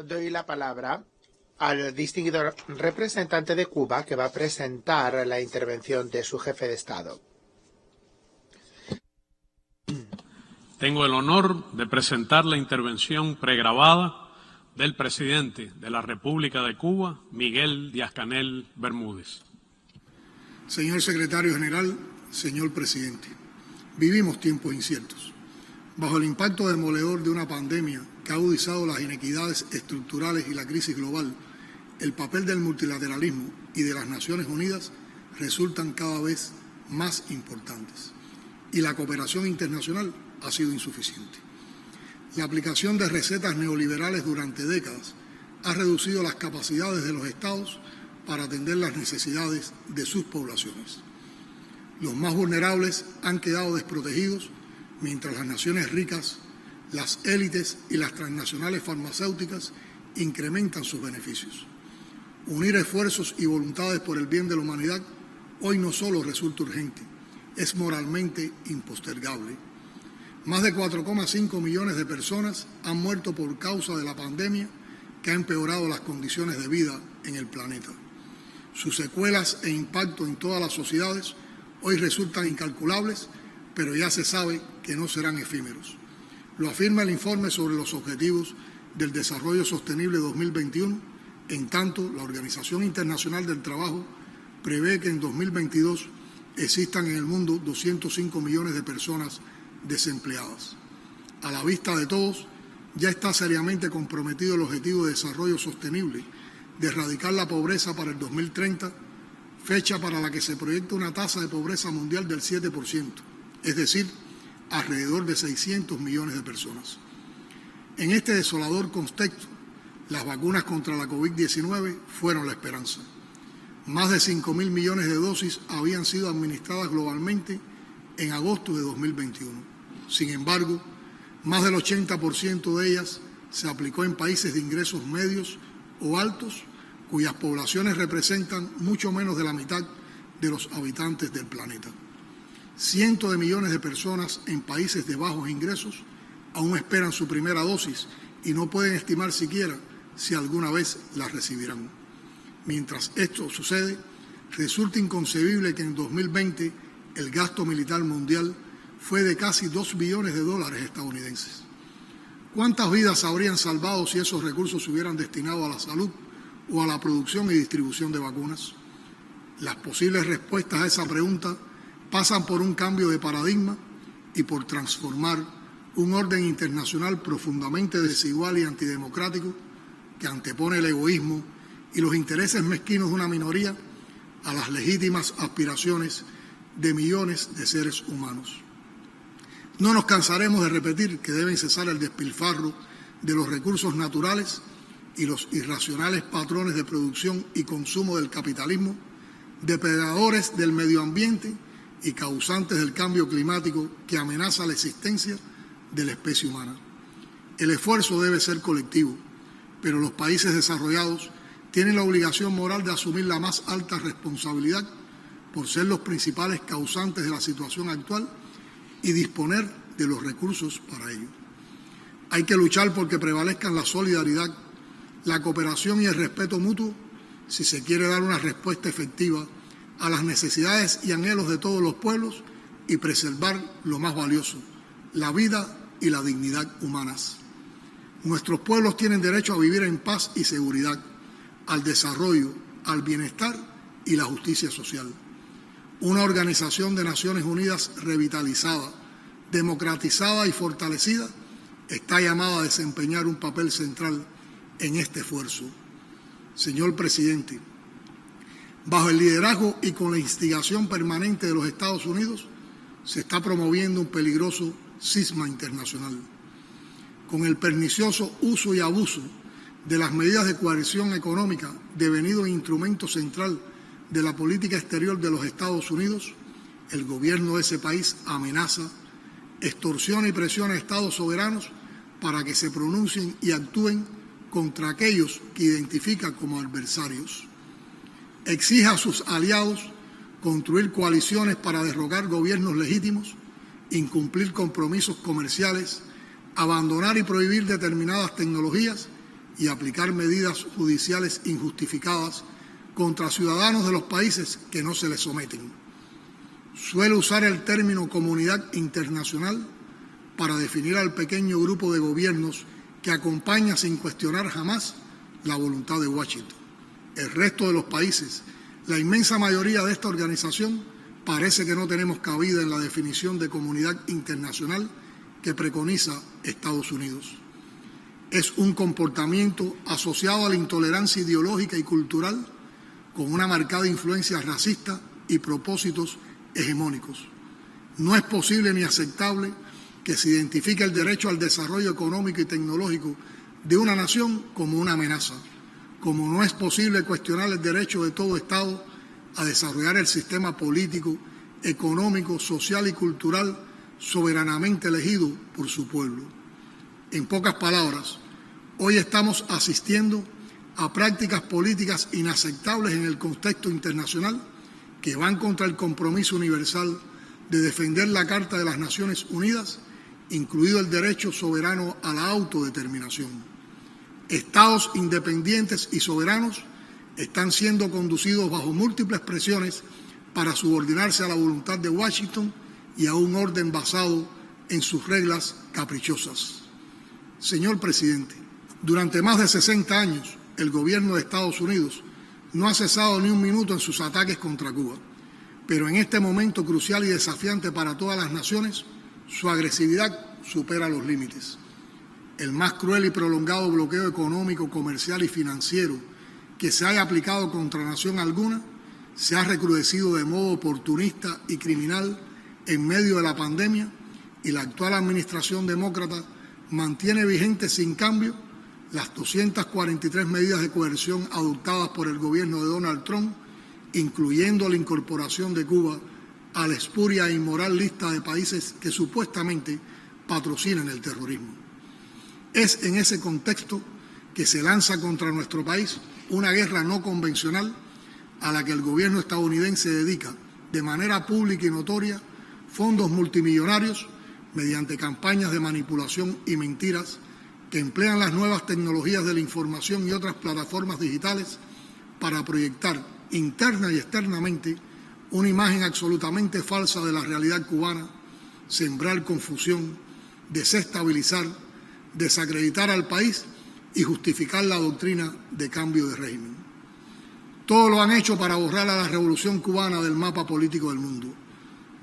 Doy la palabra al distinguido representante de Cuba que va a presentar la intervención de su jefe de Estado. Tengo el honor de presentar la intervención pregrabada del presidente de la República de Cuba, Miguel Díaz-Canel Bermúdez. Señor Secretario General, señor Presidente, vivimos tiempos inciertos. Bajo el impacto demoledor de una pandemia que ha agudizado las inequidades estructurales y la crisis global, el papel del multilateralismo y de las Naciones Unidas resultan cada vez más importantes y la cooperación internacional ha sido insuficiente. La aplicación de recetas neoliberales durante décadas ha reducido las capacidades de los Estados para atender las necesidades de sus poblaciones. Los más vulnerables han quedado desprotegidos mientras las naciones ricas, las élites y las transnacionales farmacéuticas incrementan sus beneficios. Unir esfuerzos y voluntades por el bien de la humanidad hoy no solo resulta urgente, es moralmente impostergable. Más de 4,5 millones de personas han muerto por causa de la pandemia que ha empeorado las condiciones de vida en el planeta. Sus secuelas e impacto en todas las sociedades hoy resultan incalculables, pero ya se sabe que no serán efímeros. Lo afirma el informe sobre los Objetivos del Desarrollo Sostenible 2021, en tanto la Organización Internacional del Trabajo prevé que en 2022 existan en el mundo 205 millones de personas desempleadas. A la vista de todos, ya está seriamente comprometido el Objetivo de Desarrollo Sostenible de erradicar la pobreza para el 2030, fecha para la que se proyecta una tasa de pobreza mundial del 7%, es decir, alrededor de 600 millones de personas. En este desolador contexto, las vacunas contra la COVID-19 fueron la esperanza. Más de 5.000 millones de dosis habían sido administradas globalmente en agosto de 2021. Sin embargo, más del 80% de ellas se aplicó en países de ingresos medios o altos, cuyas poblaciones representan mucho menos de la mitad de los habitantes del planeta. Cientos de millones de personas en países de bajos ingresos aún esperan su primera dosis y no pueden estimar siquiera si alguna vez la recibirán. Mientras esto sucede, resulta inconcebible que en 2020 el gasto militar mundial fue de casi $2 billones estadounidenses. ¿Cuántas vidas habrían salvado si esos recursos se hubieran destinado a la salud o a la producción y distribución de vacunas? Las posibles respuestas a esa pregunta pasan por un cambio de paradigma y por transformar un orden internacional profundamente desigual y antidemocrático que antepone el egoísmo y los intereses mezquinos de una minoría a las legítimas aspiraciones de millones de seres humanos. No nos cansaremos de repetir que deben cesar el despilfarro de los recursos naturales y los irracionales patrones de producción y consumo del capitalismo, depredadores del medio ambiente y causantes del cambio climático que amenaza la existencia de la especie humana. El esfuerzo debe ser colectivo, pero los países desarrollados tienen la obligación moral de asumir la más alta responsabilidad por ser los principales causantes de la situación actual y disponer de los recursos para ello. Hay que luchar porque prevalezcan la solidaridad, la cooperación y el respeto mutuo si se quiere dar una respuesta efectiva a las necesidades y anhelos de todos los pueblos y preservar lo más valioso, la vida y la dignidad humanas. Nuestros pueblos tienen derecho a vivir en paz y seguridad, al desarrollo, al bienestar y la justicia social. Una Organización de Naciones Unidas revitalizada, democratizada y fortalecida está llamada a desempeñar un papel central en este esfuerzo. Señor Presidente, bajo el liderazgo y con la instigación permanente de los Estados Unidos, se está promoviendo un peligroso cisma internacional. Con el pernicioso uso y abuso de las medidas de coerción económica devenido instrumento central de la política exterior de los Estados Unidos, el gobierno de ese país amenaza, extorsiona y presiona a estados soberanos para que se pronuncien y actúen contra aquellos que identifica como adversarios. Exige a sus aliados construir coaliciones para derrocar gobiernos legítimos, incumplir compromisos comerciales, abandonar y prohibir determinadas tecnologías y aplicar medidas judiciales injustificadas contra ciudadanos de los países que no se les someten. Suele usar el término comunidad internacional para definir al pequeño grupo de gobiernos que acompaña sin cuestionar jamás la voluntad de Washington. El resto de los países, la inmensa mayoría de esta organización, parece que no tenemos cabida en la definición de comunidad internacional que preconiza Estados Unidos. Es un comportamiento asociado a la intolerancia ideológica y cultural con una marcada influencia racista y propósitos hegemónicos. No es posible ni aceptable que se identifique el derecho al desarrollo económico y tecnológico de una nación como una amenaza, como no es posible cuestionar el derecho de todo Estado a desarrollar el sistema político, económico, social y cultural soberanamente elegido por su pueblo. En pocas palabras, hoy estamos asistiendo a prácticas políticas inaceptables en el contexto internacional que van contra el compromiso universal de defender la Carta de las Naciones Unidas, incluido el derecho soberano a la autodeterminación. Estados independientes y soberanos están siendo conducidos bajo múltiples presiones para subordinarse a la voluntad de Washington y a un orden basado en sus reglas caprichosas. Señor presidente, durante más de 60 años, el gobierno de Estados Unidos no ha cesado ni un minuto en sus ataques contra Cuba, pero en este momento crucial y desafiante para todas las naciones, su agresividad supera los límites. El más cruel y prolongado bloqueo económico, comercial y financiero que se haya aplicado contra nación alguna se ha recrudecido de modo oportunista y criminal en medio de la pandemia, y la actual administración demócrata mantiene vigentes sin cambio las 243 medidas de coerción adoptadas por el gobierno de Donald Trump, incluyendo la incorporación de Cuba a la espuria e inmoral lista de países que supuestamente patrocinan el terrorismo. Es en ese contexto que se lanza contra nuestro país una guerra no convencional a la que el gobierno estadounidense dedica de manera pública y notoria fondos multimillonarios mediante campañas de manipulación y mentiras que emplean las nuevas tecnologías de la información y otras plataformas digitales para proyectar interna y externamente una imagen absolutamente falsa de la realidad cubana, sembrar confusión, desestabilizar, desacreditar al país y justificar la doctrina de cambio de régimen. Todo lo han hecho para borrar a la revolución cubana del mapa político del mundo.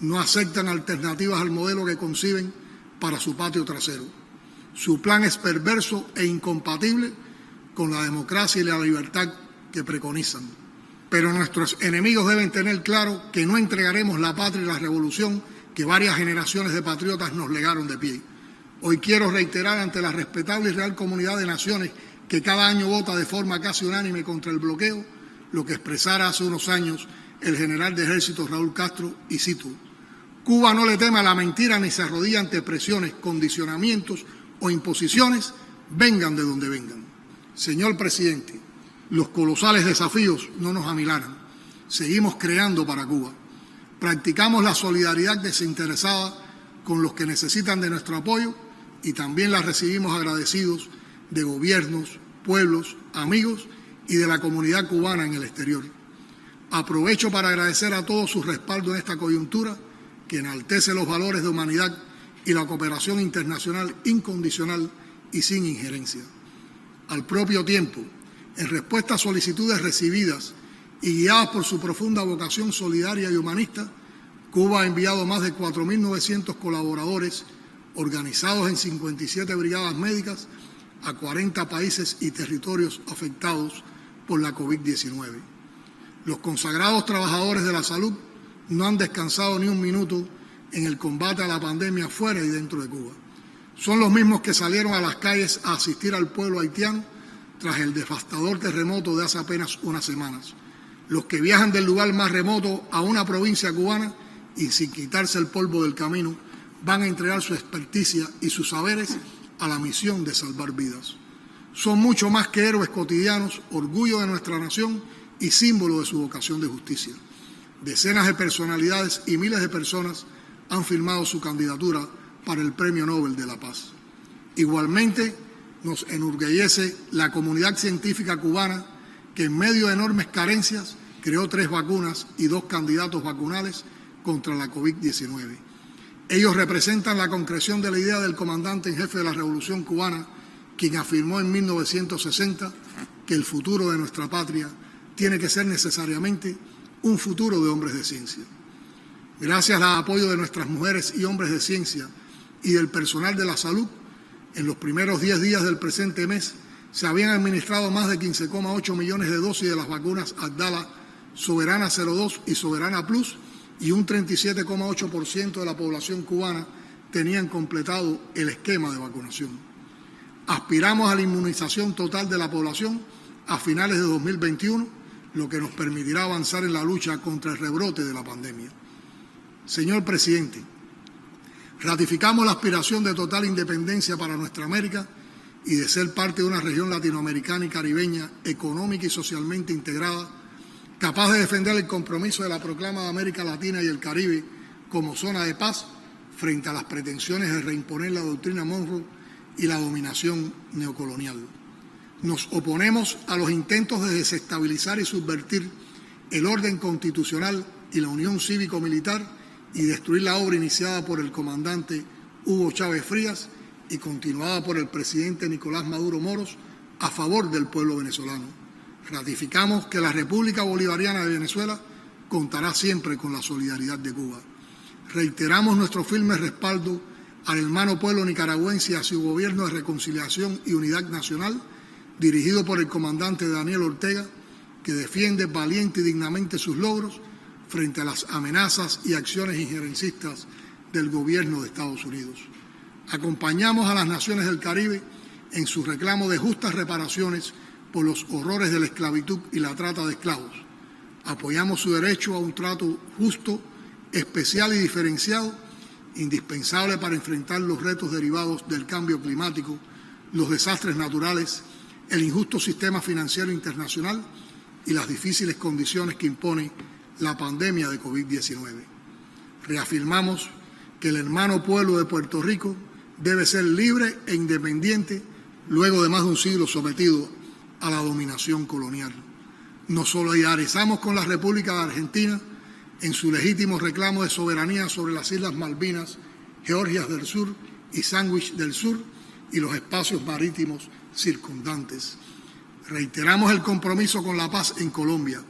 No aceptan alternativas al modelo que conciben para su patio trasero. Su plan es perverso e incompatible con la democracia y la libertad que preconizan. Pero nuestros enemigos deben tener claro que no entregaremos la patria y la revolución que varias generaciones de patriotas nos legaron de pie. Hoy quiero reiterar ante la respetable y real comunidad de naciones que cada año vota de forma casi unánime contra el bloqueo lo que expresara hace unos años el general de ejército Raúl Castro, y cito: Cuba no le teme a la mentira ni se arrodilla ante presiones, condicionamientos o imposiciones, vengan de donde vengan. Señor presidente, los colosales desafíos no nos amilanan. Seguimos creando para Cuba. Practicamos la solidaridad desinteresada con los que necesitan de nuestro apoyo y también la recibimos agradecidos de gobiernos, pueblos, amigos y de la comunidad cubana en el exterior. Aprovecho para agradecer a todos su respaldo en esta coyuntura que enaltece los valores de humanidad y la cooperación internacional incondicional y sin injerencia. Al propio tiempo, en respuesta a solicitudes recibidas y guiadas por su profunda vocación solidaria y humanista, Cuba ha enviado más de 4.900 colaboradores organizados en 57 brigadas médicas a 40 países y territorios afectados por la COVID-19. Los consagrados trabajadores de la salud no han descansado ni un minuto en el combate a la pandemia fuera y dentro de Cuba. Son los mismos que salieron a las calles a asistir al pueblo haitiano tras el devastador terremoto de hace apenas unas semanas. Los que viajan del lugar más remoto a una provincia cubana y sin quitarse el polvo del camino van a entregar su experticia y sus saberes a la misión de salvar vidas. Son mucho más que héroes cotidianos, orgullo de nuestra nación y símbolo de su vocación de justicia. Decenas de personalidades y miles de personas han firmado su candidatura para el Premio Nobel de la Paz. Igualmente, nos enorgullece la comunidad científica cubana que en medio de enormes carencias creó 3 vacunas y 2 candidatos vacunales contra la COVID-19. Ellos representan la concreción de la idea del comandante en jefe de la Revolución Cubana, quien afirmó en 1960 que el futuro de nuestra patria tiene que ser necesariamente un futuro de hombres de ciencia. Gracias al apoyo de nuestras mujeres y hombres de ciencia y del personal de la salud, en los primeros 10 días del presente mes se habían administrado más de 15,8 millones de dosis de las vacunas Abdala, Soberana 02 y Soberana Plus, y un 37,8% de la población cubana tenían completado el esquema de vacunación. Aspiramos a la inmunización total de la población a finales de 2021, lo que nos permitirá avanzar en la lucha contra el rebrote de la pandemia. Señor presidente, ratificamos la aspiración de total independencia para nuestra América y de ser parte de una región latinoamericana y caribeña económica y socialmente integrada, capaz de defender el compromiso de la proclama de América Latina y el Caribe como zona de paz frente a las pretensiones de reimponer la doctrina Monroe y la dominación neocolonial. Nos oponemos a los intentos de desestabilizar y subvertir el orden constitucional y la unión cívico-militar y destruir la obra iniciada por el comandante Hugo Chávez Frías y continuada por el presidente Nicolás Maduro Moros a favor del pueblo venezolano. Ratificamos que la República Bolivariana de Venezuela contará siempre con la solidaridad de Cuba. Reiteramos nuestro firme respaldo al hermano pueblo nicaragüense y a su gobierno de reconciliación y unidad nacional, dirigido por el comandante Daniel Ortega, que defiende valiente y dignamente sus logros frente a las amenazas y acciones injerencistas del gobierno de Estados Unidos. Acompañamos a las naciones del Caribe en su reclamo de justas reparaciones por los horrores de la esclavitud y la trata de esclavos. Apoyamos su derecho a un trato justo, especial y diferenciado, indispensable para enfrentar los retos derivados del cambio climático, los desastres naturales, el injusto sistema financiero internacional y las difíciles condiciones que impone la pandemia de COVID-19. Reafirmamos que el hermano pueblo de Puerto Rico debe ser libre e independiente luego de más de un siglo sometido a la dominación colonial. Nos solidarizamos con la República de Argentina en su legítimo reclamo de soberanía sobre las Islas Malvinas, Georgias del Sur y Sandwich del Sur y los espacios marítimos circundantes. Reiteramos el compromiso con la paz en Colombia.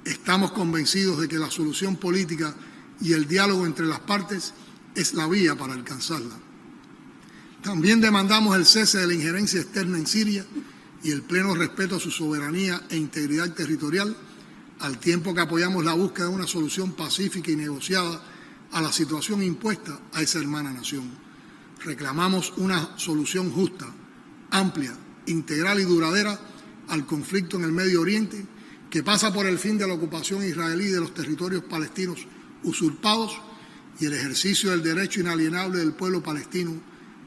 Estamos convencidos de que la solución política y el diálogo entre las partes es la vía para alcanzarla. También demandamos el cese de la injerencia externa en Siria y el pleno respeto a su soberanía e integridad territorial, al tiempo que apoyamos la búsqueda de una solución pacífica y negociada a la situación impuesta a esa hermana nación. Reclamamos una solución justa, amplia, integral y duradera al conflicto en el Medio Oriente, que pasa por el fin de la ocupación israelí de los territorios palestinos usurpados y el ejercicio del derecho inalienable del pueblo palestino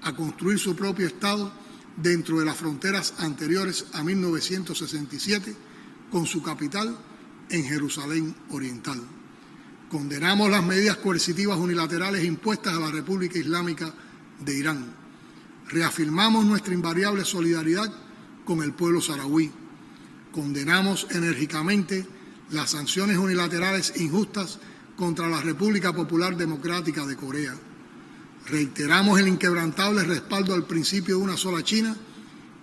a construir su propio Estado dentro de las fronteras anteriores a 1967, con su capital en Jerusalén Oriental. Condenamos las medidas coercitivas unilaterales impuestas a la República Islámica de Irán. Reafirmamos nuestra invariable solidaridad con el pueblo saharaui. Condenamos enérgicamente las sanciones unilaterales injustas contra la República Popular Democrática de Corea. Reiteramos el inquebrantable respaldo al principio de una sola China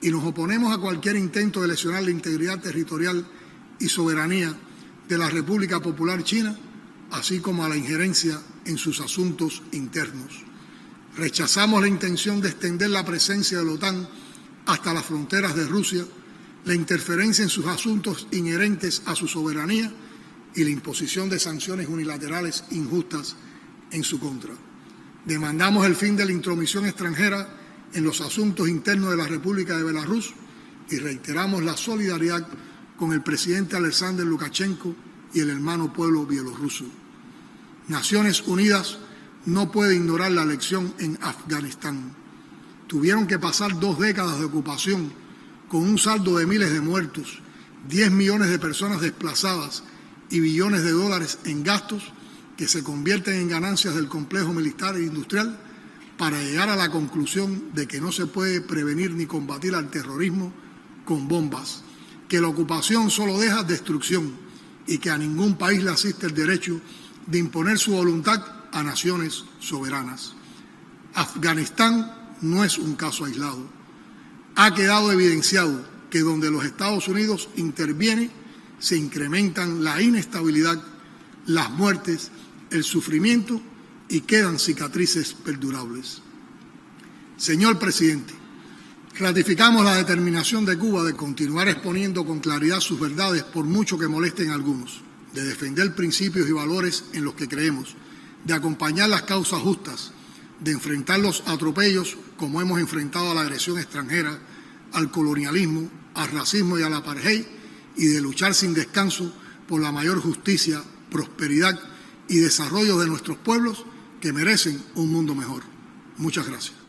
y nos oponemos a cualquier intento de lesionar la integridad territorial y soberanía de la República Popular China, así como a la injerencia en sus asuntos internos. Rechazamos la intención de extender la presencia de la OTAN hasta las fronteras de Rusia, la interferencia en sus asuntos inherentes a su soberanía y la imposición de sanciones unilaterales injustas en su contra. Demandamos el fin de la intromisión extranjera en los asuntos internos de la República de Belarus y reiteramos la solidaridad con el presidente Alexander Lukashenko y el hermano pueblo bielorruso. Naciones Unidas no puede ignorar la elección en Afganistán. Tuvieron que pasar 2 décadas de ocupación con un saldo de miles de muertos, 10 millones de personas desplazadas y billones de dólares en gastos que se convierten en ganancias del complejo militar e industrial para llegar a la conclusión de que no se puede prevenir ni combatir al terrorismo con bombas, que la ocupación solo deja destrucción y que a ningún país le asiste el derecho de imponer su voluntad a naciones soberanas. Afganistán no es un caso aislado. Ha quedado evidenciado que donde los Estados Unidos intervienen se incrementan la inestabilidad, las muertes, el sufrimiento y quedan cicatrices perdurables. Señor presidente, ratificamos la determinación de Cuba de continuar exponiendo con claridad sus verdades por mucho que molesten a algunos, de defender principios y valores en los que creemos, de acompañar las causas justas, de enfrentar los atropellos como hemos enfrentado a la agresión extranjera, al colonialismo, al racismo y al apartheid, y de luchar sin descanso por la mayor justicia, prosperidad y desarrollo de nuestros pueblos que merecen un mundo mejor. Muchas gracias.